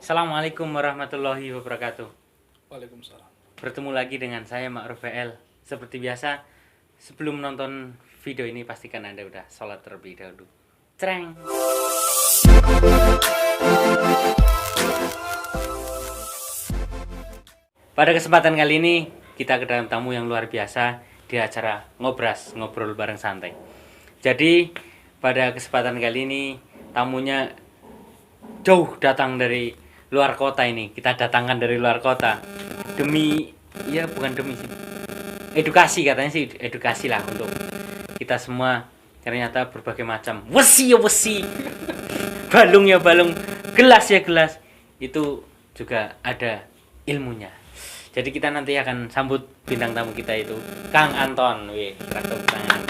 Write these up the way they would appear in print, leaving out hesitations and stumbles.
Assalamualaikum warahmatullahi wabarakatuh. Waalaikumsalam. Bertemu lagi dengan saya Ma'ruf VL. Seperti biasa, sebelum nonton video ini pastikan Anda udah sholat terlebih dahulu. Cereng. Pada kesempatan kali ini kita kedatangan tamu yang luar biasa di acara Ngobras, ngobrol bareng santai. Jadi pada kesempatan kali ini tamunya jauh datang dari luar kota ini. Kita datangkan dari luar kota demi, ya bukan demi sih, edukasi, katanya sih edukasi lah untuk kita semua. Ternyata berbagai macam wesi ya wesi, balung ya balung, gelas ya gelas, itu juga ada ilmunya. Jadi kita nanti akan sambut bintang tamu kita itu Kang Anton. Wih, tepuk tangan.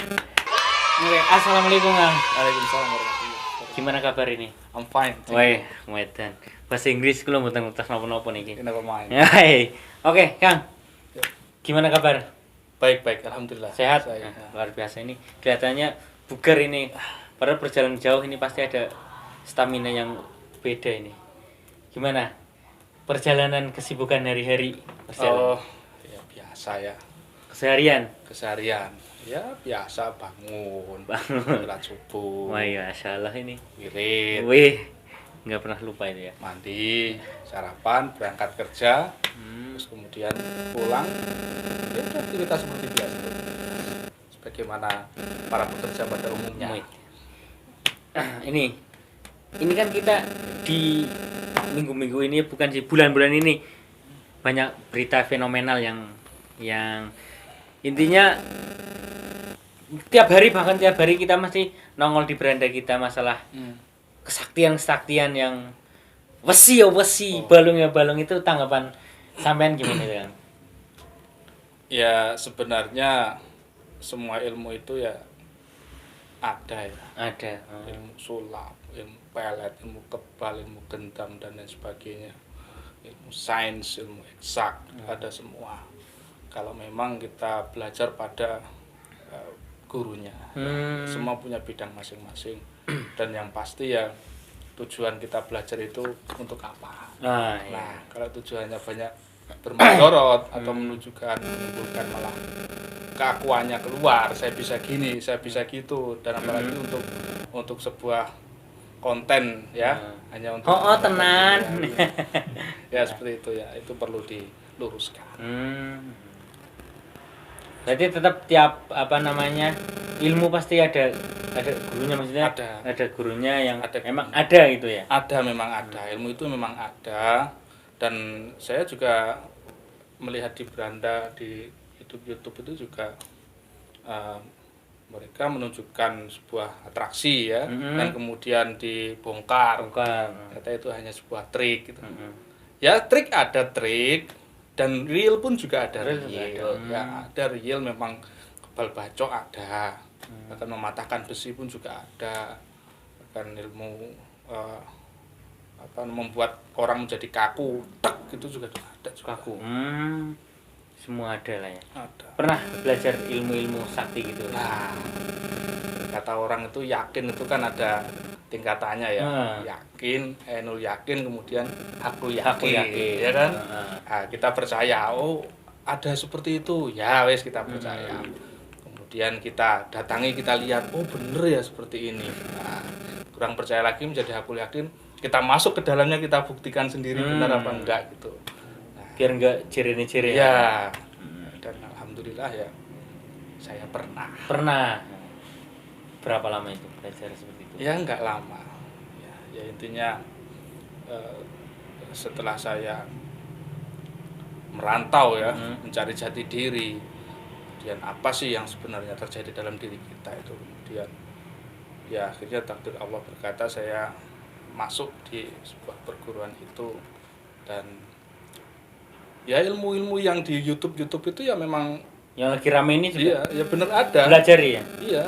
Oke, assalamualaikum Kang. Waalaikumsalam warahmatullahi wabarakatuh. Gimana kabar ini? I'm fine. Wih, medan. Bahasa Inggris kula mboten ngertos napa-napa niki. Kenapa main? Hai. Oke, Kang. Ya. Gimana kabar? Baik, alhamdulillah. Sehat? Saya, Nah, luar biasa ini. Kelihatannya bugar ini. Padahal perjalanan jauh ini pasti ada stamina yang beda ini. Gimana? Perjalanan kesibukan hari-hari. Oh, ya biasa ya. Keseharian. Keseharian. Ya biasa bangun. Sholat subuh. Wah, ya salah ini. Wirid. Wih, nggak pernah lupa itu ya. Mandi, sarapan, berangkat kerja. Terus kemudian pulang. Ya udah aktivitas seperti biasa. Sebagaimana para pekerja pada umumnya. Wih. Ini kan kita di minggu-minggu ini, bukan sih, bulan-bulan ini banyak berita fenomenal yang intinya tiap hari kita masih nongol di beranda kita masalah kesaktian yang wesi ya wesi, balung ya balung. Itu tanggapan sampean gimana kan? Ya sebenarnya semua ilmu itu ya ada ya. Ada. Ilmu sulap, ilmu pelet, ilmu kebal, ilmu gentam dan lain sebagainya. Ilmu sains, ilmu eksak, ada semua. Kalau memang kita belajar pada gurunya. Semua punya bidang masing-masing. Dan yang pasti ya tujuan kita belajar itu untuk apa. Nah, kalau tujuannya banyak bermadorot atau menunjukkan, menimbulkan malah keakuannya keluar, saya bisa gini, saya bisa gitu, dan apalagi untuk sebuah konten ya, hanya untuk tenan. ya seperti itu ya, itu perlu diluruskan. Berarti tetap tiap ilmu pasti ada gurunya, maksudnya ada gurunya yang memang ada gitu ya. Memang ada, ilmu itu memang ada, dan saya juga melihat di beranda di YouTube itu juga mereka menunjukkan sebuah atraksi ya, dan kemudian dibongkar. Kata itu hanya sebuah trik gitu. Ya trik ada trik, dan real pun juga ada real. Ya ada real, memang kebal bacok ada, bahkan mematahkan besi pun juga ada, bahkan ilmu membuat orang menjadi kaku, tek gitu juga ada juga. Kaku. Semua ada lah ya. Ada. Pernah belajar ilmu-ilmu sakti gitu? Nah, kata orang itu yakin itu kan ada tingkatannya ya. Yakin, ainul yakin, kemudian hakul yakin, ya kan? Nah, kita percaya, oh ada seperti itu, ya wes kita percaya. Kemudian kita datangi, kita lihat, oh bener ya seperti ini. Nah, kurang percaya lagi menjadi hakul yakin, kita masuk ke dalamnya, kita buktikan sendiri benar apa enggak gitu. Biar enggak ciri-ciri ya. Dan alhamdulillah ya saya pernah. Berapa lama itu belajar seperti itu? Ya enggak lama ya intinya setelah saya merantau ya, mencari jati diri, kemudian apa sih yang sebenarnya terjadi dalam diri kita itu, kemudian ya akhirnya takdir Allah berkata saya masuk di sebuah perguruan itu. Dan ya ilmu-ilmu yang di YouTube itu ya memang yang lagi rame ini juga. Iya, ya benar ada. Belajar ya? Iya.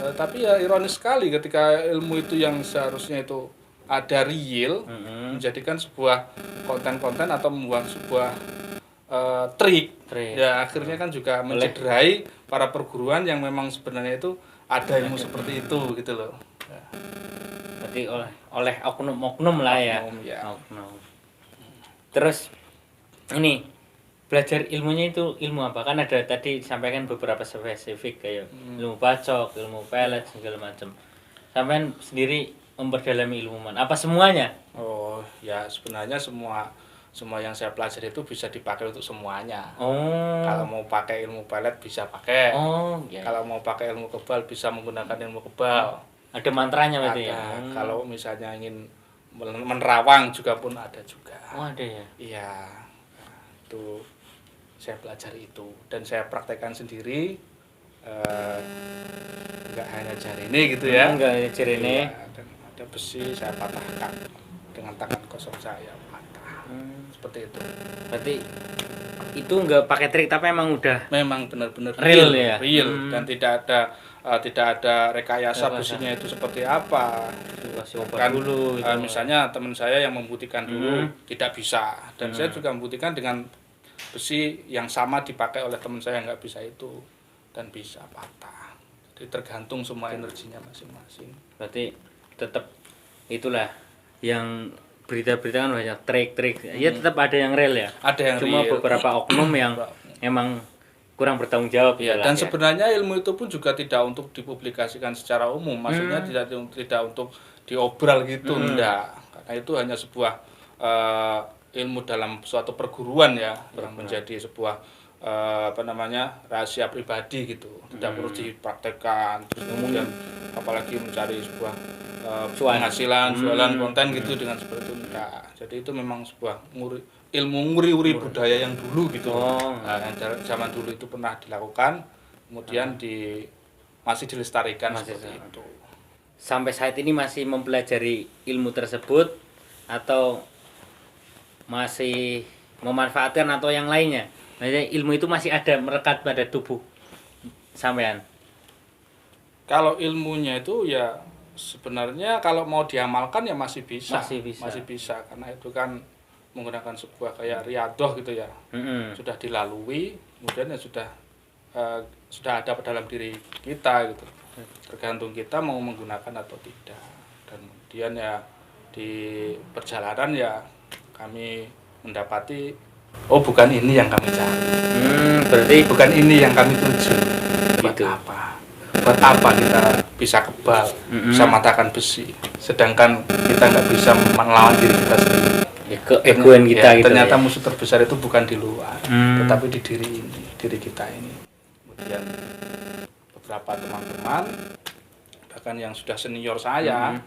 Tapi ya ironis sekali ketika ilmu itu yang seharusnya itu ada real, menjadikan sebuah konten-konten atau membuat sebuah trik. Ya akhirnya kan juga mencederai para perguruan yang memang sebenarnya itu ada ilmu seperti itu gitu loh. Ya. berarti oleh oknum-oknum lah ya. Oknum. Terus ini belajar ilmunya itu ilmu apa? Kan ada tadi disampaikan beberapa spesifik kayak ilmu bacok, ilmu pelet segala macam. Sampean sendiri memperdalami ilmu mana? Apa semuanya? Oh, ya sebenarnya semua yang saya pelajari itu bisa dipakai untuk semuanya. Kalau mau pakai ilmu pelet bisa pakai. Kalau mau pakai ilmu kebal bisa menggunakan ilmu kebal. Ada mantranya berarti ya? Kalau misalnya ingin menerawang juga pun ada juga. Ada ya? Iya. Itu saya pelajari itu dan saya praktekkan sendiri. Enggak hanya jari ini gitu ya. Enggak hanya jari ini. Dan ada besi saya patahkan dengan tangan kosong saya patah. Seperti itu. Berarti itu enggak pakai trik tapi memang benar-benar real ya. Dan tidak ada rekayasa besinya itu seperti apa. Kasih obat dulu. Misalnya teman saya yang membuktikan dulu tidak bisa dan saya juga membuktikan dengan besi yang sama dipakai oleh teman saya nggak bisa itu dan bisa patah. Jadi tergantung semua energinya masing-masing. Berarti tetap itulah yang berita-berita kan banyak trik-trik. Ya tetap ada yang real ya. Ada yang cuma real. Beberapa oknum yang emang kurang bertanggung jawab ya. Dan sebenarnya ilmu itu pun juga tidak untuk dipublikasikan secara umum. Maksudnya tidak untuk diobral gitu, enggak. Karena itu hanya sebuah ilmu dalam suatu perguruan ya, menjadi sebuah rahasia pribadi gitu. Tidak perlu dipraktekkan. Terus kemudian apalagi mencari sebuah penghasilan, jualan konten gitu dengan seperti itu enggak. Jadi itu memang sebuah ilmu nguri-uri budaya yang dulu gitu. Yang zaman dulu itu pernah dilakukan, kemudian masih dilestarikan seperti itu. Sampai saat ini masih mempelajari ilmu tersebut atau masih memanfaatkan atau yang lainnya? Maksudnya ilmu itu masih ada melekat pada tubuh sampean? Kalau ilmunya itu ya sebenarnya kalau mau diamalkan ya masih bisa karena itu kan menggunakan sebuah kayak riadoh gitu ya. Sudah dilalui, kemudian ya sudah ada dalam diri kita gitu. Tergantung kita mau menggunakan atau tidak. Dan kemudian ya di perjalanan ya kami mendapati bukan ini yang kami cari. Berarti bukan ini yang kami tuju. Buat apa kita bisa kebal, bisa matahkan besi, sedangkan kita nggak bisa melawan diri kita sendiri. Keegoan kita gitu. Ternyata musuh terbesar itu bukan di luar, tetapi di diri kita ini. Kemudian beberapa teman-teman bahkan yang sudah senior saya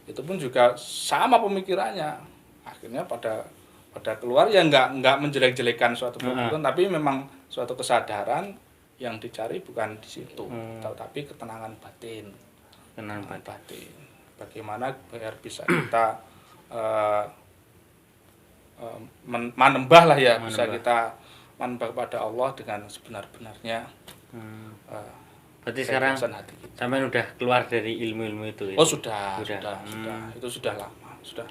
itu pun juga sama pemikirannya. Akhirnya pada keluar ya nggak menjelek-jelekan suatu perbuatan, tapi memang suatu kesadaran yang dicari bukan di situ, tapi ketenangan batin. Batin. Bagaimana biar bisa kita menembah lah ya, bisa kita menembah kepada Allah dengan sebenar-benarnya. Berarti sekarang sampean udah keluar dari ilmu-ilmu itu ya? Sudah. Itu sudah lama, sudah.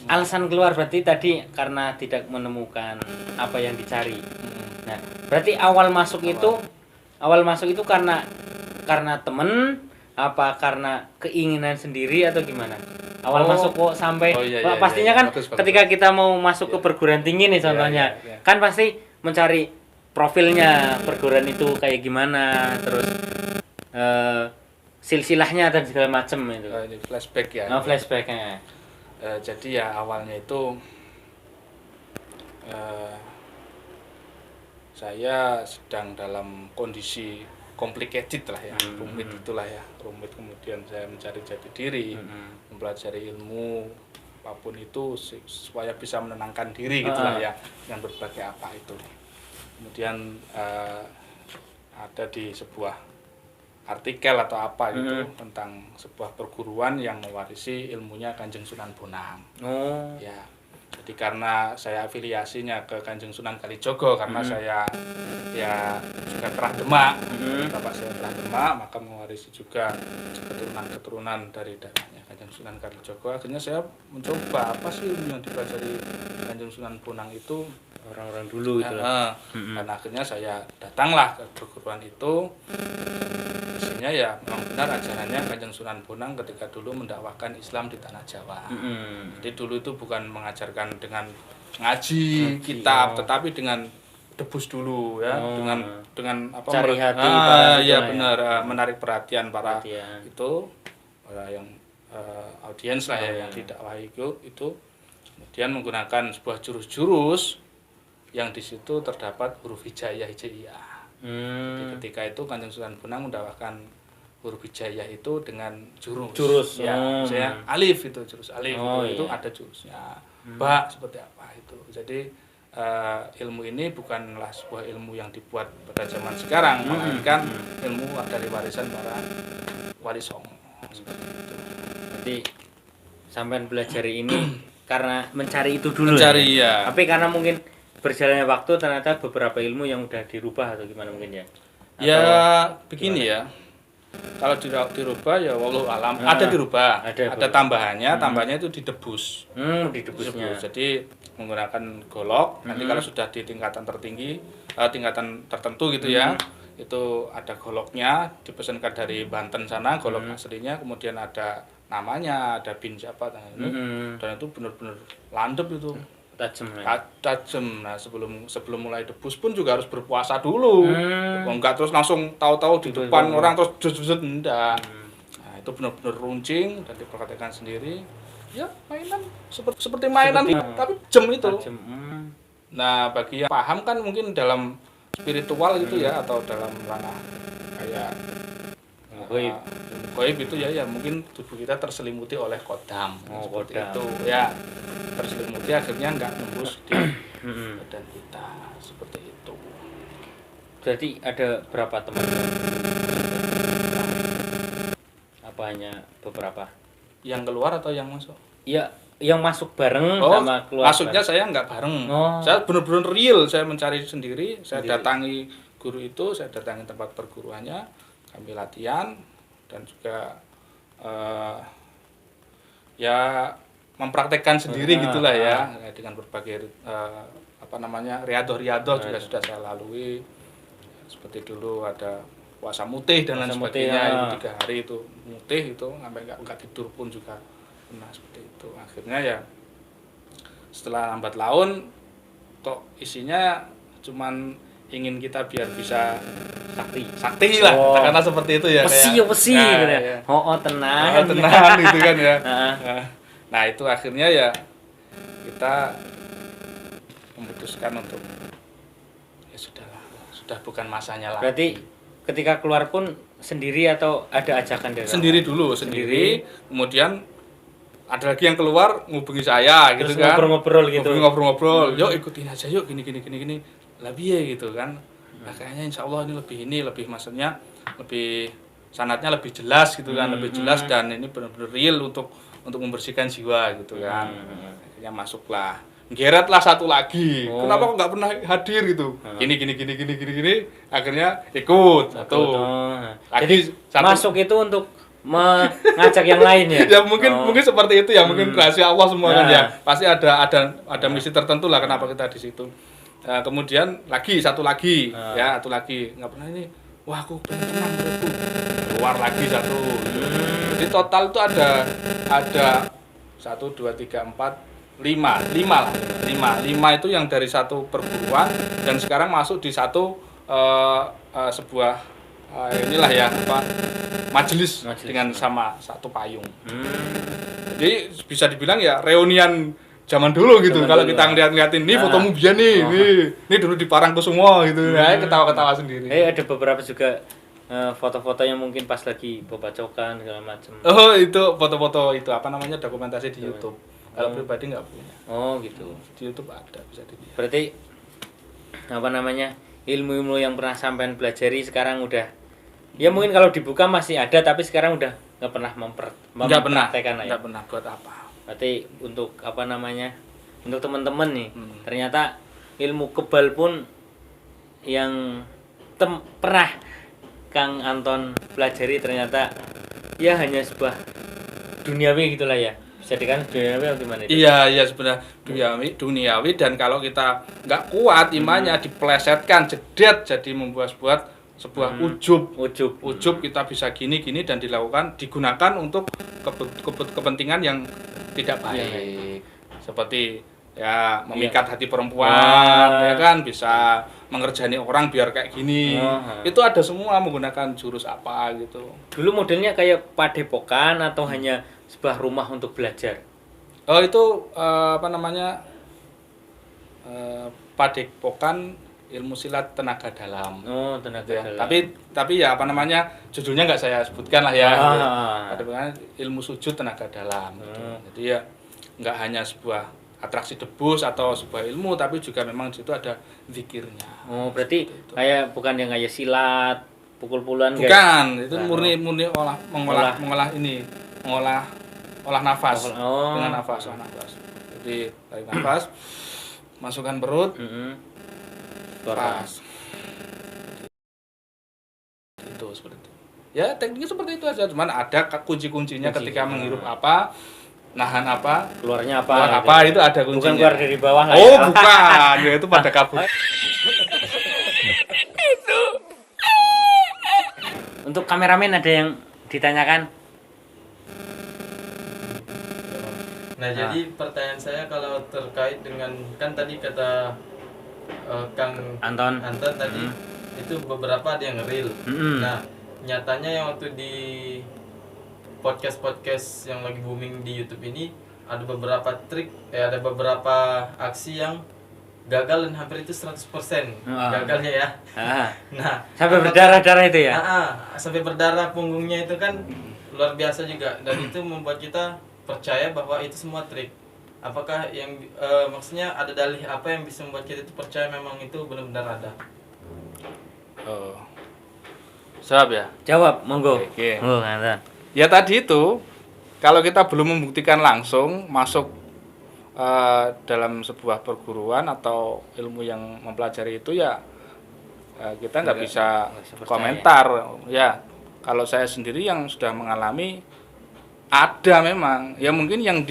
Alasan keluar berarti tadi karena tidak menemukan apa yang dicari. Nah, berarti awal masuk itu karena temen apa karena keinginan sendiri atau gimana? Masuk kok sampai pastinya kan bagus. Ketika kita mau masuk ke perguruan tinggi nih contohnya, kan pasti mencari profilnya perguruan itu kayak gimana, terus silsilahnya dan segala macam itu. Ini flashback ya. Flashbacknya. Jadi ya awalnya itu saya sedang dalam kondisi complicated lah ya, rumit itulah ya, kemudian saya mencari jati diri, mempelajari ilmu apapun itu supaya bisa menenangkan diri gitulah ya, yang berbagai apa itu. Kemudian ada di sebuah artikel atau apa gitu tentang sebuah perguruan yang mewarisi ilmunya Kanjeng Sunan Bonang. Ya. Jadi karena saya afiliasinya ke Kanjeng Sunan Kalijogo karena saya ya juga pernah Demak. Bapak saya pernah Demak, maka mewarisi juga keturunan dari darahnya Kanjeng Sunan Kalijogo. Akhirnya saya mencoba apa sih ilmu yang dipelajari Kanjeng Sunan Bonang itu orang-orang dulu itu. Dan akhirnya saya datanglah ke perguruan itu. Isinya ya memang benar ajarannya Kanjeng Sunan Bonang ketika dulu mendakwahkan Islam di tanah Jawa. Jadi dulu itu bukan mengajarkan dengan ngaji kitab, tetapi dengan debus dulu ya, dengan apa? Cari hati para iya benar, menarik perhatian para itu para yang audiens lah ya yang didakwahi itu kemudian menggunakan sebuah jurus-jurus yang di situ terdapat huruf hijaiyah. Jadi ketika itu Kanjeng Sunan Bonang mendakwahkan huruf hijaiyah itu dengan jurus. Ya, saya alif itu jurus alif itu ada jurusnya. Ba seperti apa itu. Jadi ilmu ini bukanlah sebuah ilmu yang dibuat pada zaman sekarang, melainkan ilmu dari warisan para wali songo. Seperti itu. Jadi sampean belajar ini karena mencari itu dulu. Ya. Tapi karena mungkin berjalannya waktu ternyata beberapa ilmu yang udah dirubah atau gimana mungkin ya? Ya begini ya. Kalau dirubah ya wallahu alam ada dirubah. Ada tambahannya itu didebus. Didebusnya. Jadi menggunakan golok. Nanti kalau sudah di tingkatan tertinggi, tingkatan tertentu gitu ya. Itu ada goloknya dipesankan dari Banten sana, golok aslinya, kemudian ada namanya, ada bin siapa dan itu benar-benar landep itu. Tajam. Nah, sebelum mulai debus pun juga harus berpuasa dulu. Enggak terus langsung tahu-tahu di depan orang terus jus-jus enggak. Nah, itu benar-benar runcing dan diperhatikan sendiri. Ya, mainan seperti mainan tapi jam itu. Nah, bagi yang paham kan mungkin dalam spiritual gitu ya atau dalam ranah kayak goib itu ya mungkin tubuh kita terselimuti oleh kodam. Seperti itu ya. Terselimuti akhirnya nggak nembus di badan kita seperti itu. Berarti ada berapa teman? Apa hanya beberapa? Yang keluar atau yang masuk? Ya, yang masuk bareng sama keluar. Maksudnya saya nggak bareng. Saya benar-benar real. Saya mencari sendiri. Saya datangi guru itu. Saya datangi tempat perguruannya. Kami latihan dan juga ya mempraktekkan sendiri gitulah ya dengan berbagai riadoh juga sudah saya lalui. Seperti dulu ada puasa mutih dan lain sebagainya itu 3 hari itu mutih itu sampai nggak tidur pun juga pernah seperti itu. Akhirnya ya setelah lambat laun toh isinya cuman ingin kita biar bisa sakti lah karena seperti itu ya besi gitu ya. Tenang gitu kan ya. Nah itu akhirnya ya kita memutuskan untuk ya sudah bukan masanya lah. Berarti ketika keluar pun sendiri atau ada ajakan dari sendiri dulu sendiri kemudian ada lagi yang keluar ngubungi saya gitu kan ngobrol-ngobrol yuk ikutin aja yuk gini lah piye gitu kan. Nah kayaknya insya Allah ini lebih maksudnya lebih sanatnya lebih jelas gitu kan lebih jelas dan ini benar-benar real untuk membersihkan jiwa gitu kan. Akhirnya masuklah. Geretlah satu lagi. Kenapa kok nggak pernah hadir gitu? Gini. Akhirnya ikut satu. Jadi masuk itu untuk mengajak yang lain ya. Ya mungkin seperti itu ya. Mungkin rahasia Allah semua kan ya. Pasti ada misi tertentu lah kenapa kita di situ. Kemudian satu lagi nggak pernah ini. Wah aku pengen tenang bro. Keluar lagi satu. Jadi total itu ada 1, 2, 3, 4, 5 itu yang dari satu perguruan dan sekarang masuk di satu sebuah inilah ya majelis dengan sama satu payung. Jadi bisa dibilang ya reunian zaman dulu gitu. Kalau kita ngeliatin nih fotomu biar nih dulu di Parangkusumo gitu. Ya ketawa-ketawa sendiri. Ada beberapa juga foto-foto yang mungkin pas lagi bobacokan segala macam. Itu foto-foto itu dokumentasi di YouTube. Kalau pribadi nggak punya. Gitu. Di YouTube ada bisa dilihat. Berarti ilmu-ilmu yang pernah sampean pelajari sekarang udah ya mungkin kalau dibuka masih ada tapi sekarang udah nggak pernah mempraktekkan ya. Nggak pernah buat apa. Berarti untuk untuk teman-teman nih ternyata ilmu kebal pun yang pernah Kang Anton pelajari ternyata ya hanya sebuah duniawi gitulah ya. Bisa dikatakan duniawi atau gimana itu? Iya sebenarnya duniawi dan kalau kita nggak kuat imannya diplesetkan jedet jadi membuat sebuah ujub ujub kita bisa gini dan digunakan untuk kepentingan yang tidak baik. Seperti ya memikat hati perempuan, ya kan, bisa mengerjani orang biar kayak gini. Itu ada semua menggunakan jurus apa gitu. Dulu modelnya kayak padepokan atau hanya sebuah rumah untuk belajar? Oh, itu padepokan ilmu silat tenaga dalam. Oh, tenaga ya. dalam. Tapi ya judulnya nggak saya sebutkan lah ya. Padepokan ilmu sujud tenaga dalam. Gitu. Jadi ya nggak hanya sebuah atraksi debus atau sebuah ilmu, tapi juga memang di situ ada zikirnya. Oh, berarti gitu. Kayak bukan yang kayak silat, pukul-pukulan bukan, itu murni mengolah nafas. Dengan nafas. Jadi tarik nafas, masukkan perut. Pas. Itu seperti itu. Ya, tekniknya seperti itu aja, cuman ada kunci-kuncinya ketika menghirup apa, nahan apa, keluarnya apa. Keluar apa itu ada kuncinya. Bukan keluar dari bawah lah. Oh, ya. Bukan. Ya itu pada kabur. Untuk kameramen ada yang ditanyakan? Nah, jadi pertanyaan saya kalau terkait dengan kan tadi kata Kang Anton tadi itu beberapa ada yang real. Nah, nyatanya yang waktu di podcast yang lagi booming di YouTube ini ada beberapa trik, ada beberapa aksi yang gagal dan hampir itu 100% gagalnya ya. Nah, sampai berdarah-darah itu ya? Sampai berdarah punggungnya itu kan luar biasa juga, dan itu membuat kita percaya bahwa itu semua trik. Apakah yang maksudnya ada dalih apa yang bisa membuat kita itu percaya memang itu benar-benar ada? Jawab ya? Jawab, monggo. Oke. Ya tadi itu, kalau kita belum membuktikan langsung masuk dalam sebuah perguruan atau ilmu yang mempelajari itu ya kita nggak bisa komentar. Ya, kalau saya sendiri yang sudah mengalami ada memang. Ya mungkin yang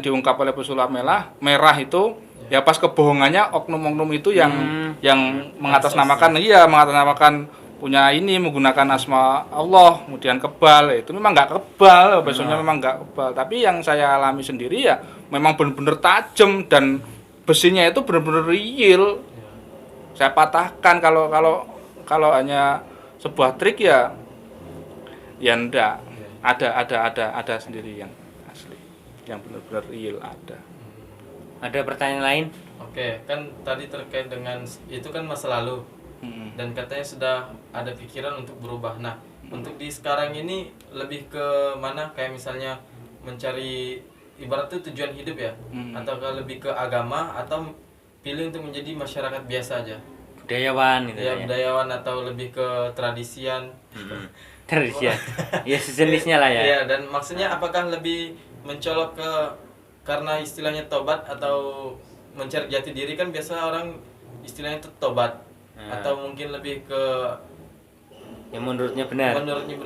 diungkap oleh pesulap merah itu ya pas kebohongannya oknum-oknum itu yang mengatasnamakan punya ini menggunakan asma Allah kemudian kebal, itu memang nggak kebal, besoknya memang nggak kebal. Tapi yang saya alami sendiri ya memang benar-benar tajam dan besinya itu benar-benar real. Saya patahkan kalau hanya sebuah trik ya enggak. Ada sendiri yang asli, yang benar-benar real ada. Ada pertanyaan lain? Oke, kan tadi terkait dengan itu kan masa lalu. Dan katanya sudah ada pikiran untuk berubah. Nah, untuk di sekarang ini lebih ke mana? Kayak misalnya mencari ibarat itu tujuan hidup ya, atau lebih ke agama, atau pilih untuk menjadi masyarakat biasa aja, budayawan gitu ya, budayawan, atau lebih ke tradisian. Tradisian. Ya sejenisnya lah ya. Iya, dan maksudnya apakah lebih mencolok ke karena istilahnya tobat atau mencari jati diri, kan biasa orang istilahnya itu tobat. Atau mungkin lebih ke yang menurutnya benar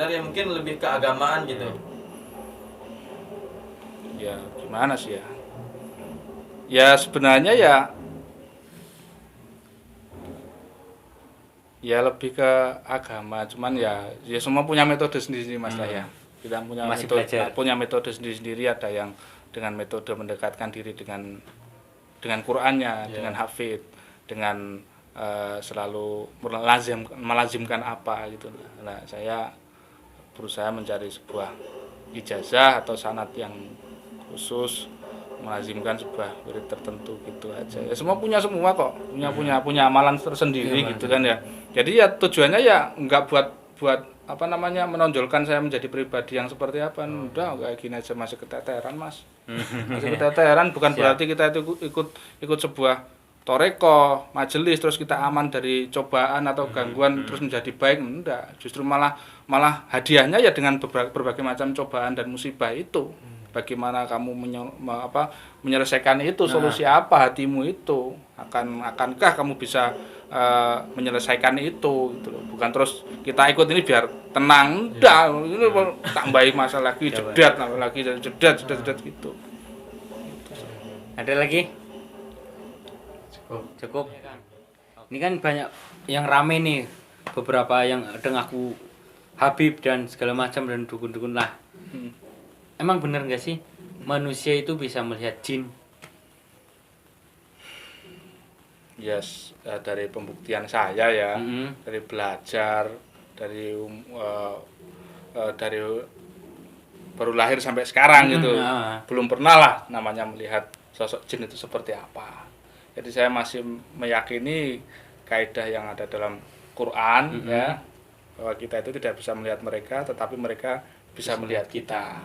ya mungkin lebih ke agamaan gitu. Ya gimana sih ya, ya sebenarnya ya lebih ke agama, cuman ya semua punya metode sendiri mas lah ya. Kita punya metode sendiri, ada yang dengan metode mendekatkan diri dengan Qur'annya, dengan hafid, dengan selalu melazimkan apa gitu. Nah, saya berusaha mencari sebuah ijazah atau sanad yang khusus melazimkan sebuah wirid tertentu gitu aja. Ya semua kok, punya amalan tersendiri gitu kan ya. Jadi ya tujuannya ya enggak buat menonjolkan saya menjadi pribadi yang seperti apa. Udah kayak gini aja, masih keteteran mas. Masih keteteran bukan berarti kita itu ikut sebuah toreko, majelis terus kita aman dari cobaan atau gangguan terus menjadi baik. Enggak, justru malah hadiahnya ya dengan berbagai macam cobaan dan musibah itu. Bagaimana kamu menyelesaikan itu, solusi apa hatimu itu, akankah kamu bisa menyelesaikan itu gitu loh. Bukan terus kita ikut ini biar tenang, enggak, ini tambahin masalah lagi, jedat gitu. Ada lagi? Cukup. Ini kan banyak yang rame nih, beberapa yang ada ngaku Habib dan segala macam dan dukun-dukun lah. Emang bener nggak sih manusia itu bisa melihat jin? Yes, dari pembuktian saya ya, Mm-hmm. dari belajar, dari baru lahir sampai sekarang gitu, belum pernah lah namanya melihat sosok jin itu seperti apa. Jadi saya masih meyakini kaidah yang ada dalam Quran ya, bahwa kita itu tidak bisa melihat mereka, tetapi mereka bisa melihat kita.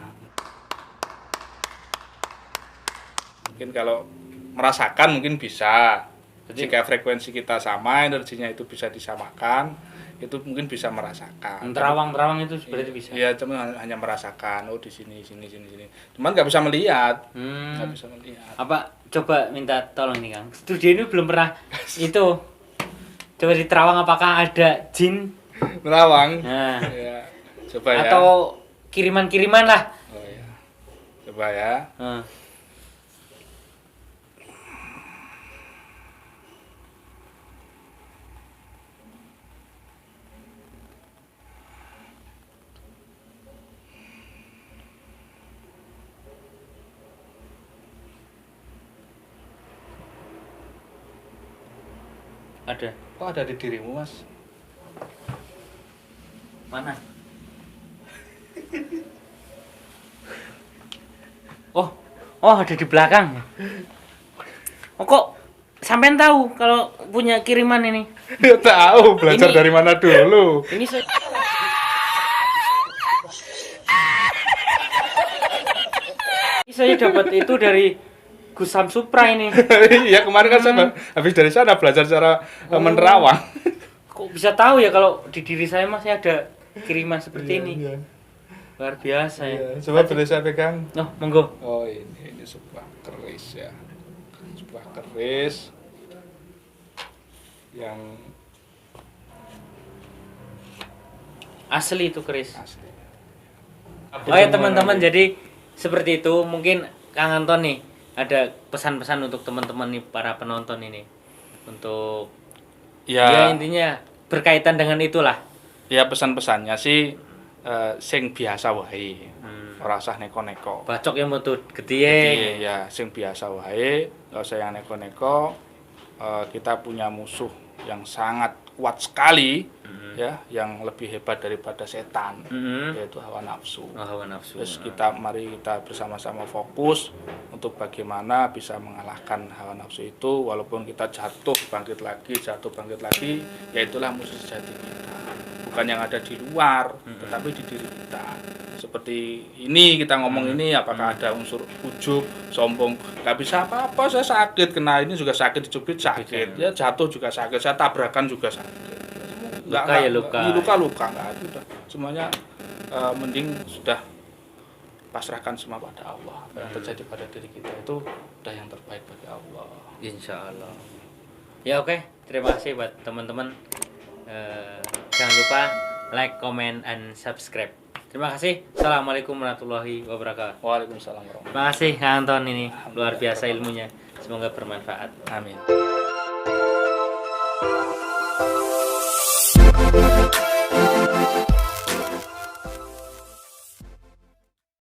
Mungkin kalau merasakan mungkin bisa. Jika frekuensi kita sama, energinya itu bisa disamakan, itu mungkin bisa merasakan. Terawang itu berarti bisa. Iya, cuma hanya merasakan. Oh, di sini. Cuman nggak bisa melihat. Nggak bisa melihat. Apa? Coba minta tolong nih Kang. Studio ini belum pernah itu. Coba di Terawang apakah ada jin? Terawang. Nah. Ya, coba ya. Atau kiriman-kiriman lah. Oh ya. Coba ya. Ada. Kok ada di dirimu, Mas? Mana? Oh, ada di belakang. Oh, kok sampean tahu kalau punya kiriman ini? Ya tahu, belajar Ini- dari mana dulu. Ini saya dapat itu dari Gusam Supra ini. Iya, kemarin kan saya habis dari sana belajar cara menerawang. Kok bisa tahu ya kalau di diri saya masih ada kiriman seperti ini? Iya. Luar biasa ya. Iya. Coba boleh saya pegang. Oh, monggo. Oh, ini sebuah keris ya. Sebuah keris yang Asli itu keris. asli. Oh ya teman-teman, jadi seperti itu. Mungkin Kang Anton nih ada pesan-pesan untuk teman-teman nih, para penonton ini, untuk ya intinya berkaitan dengan itulah. Ya pesan-pesannya sih sing biasa wae. Ora usah neko-neko. Bacok yang metu Jadi, gede. ya sing biasa wae, ora usah yang neko-neko. Kita punya musuh yang sangat kuat sekali ya, yang lebih hebat daripada setan, yaitu hawa nafsu. Hawa nafsu. Terus mari kita bersama-sama fokus untuk bagaimana bisa mengalahkan hawa nafsu itu, walaupun kita jatuh bangkit lagi, ya itulah musuh sejati kita. Bukan yang ada di luar, tetapi di diri kita. Seperti ini kita ngomong ini, apakah ada unsur ujub, sombong? Nggak bisa apa-apa, saya sakit, kena ini juga sakit, dicubit sakit, ya jatuh juga sakit, saya tabrakan juga sakit. Luka-luka nggak ada, semuanya mending sudah pasrahkan semua pada Allah. Apa yang terjadi pada diri kita itu udah yang terbaik bagi Allah. Insya Allah. Ya oke, terima kasih buat teman-teman. Jangan lupa like, comment, and subscribe. Terima kasih. Assalamualaikum warahmatullahi wabarakatuh. Waalaikumsalam warahmatullahi Terima kasih Kang Anton, ini luar biasa ilmunya. Semoga bermanfaat. wabarakatuh. Amin.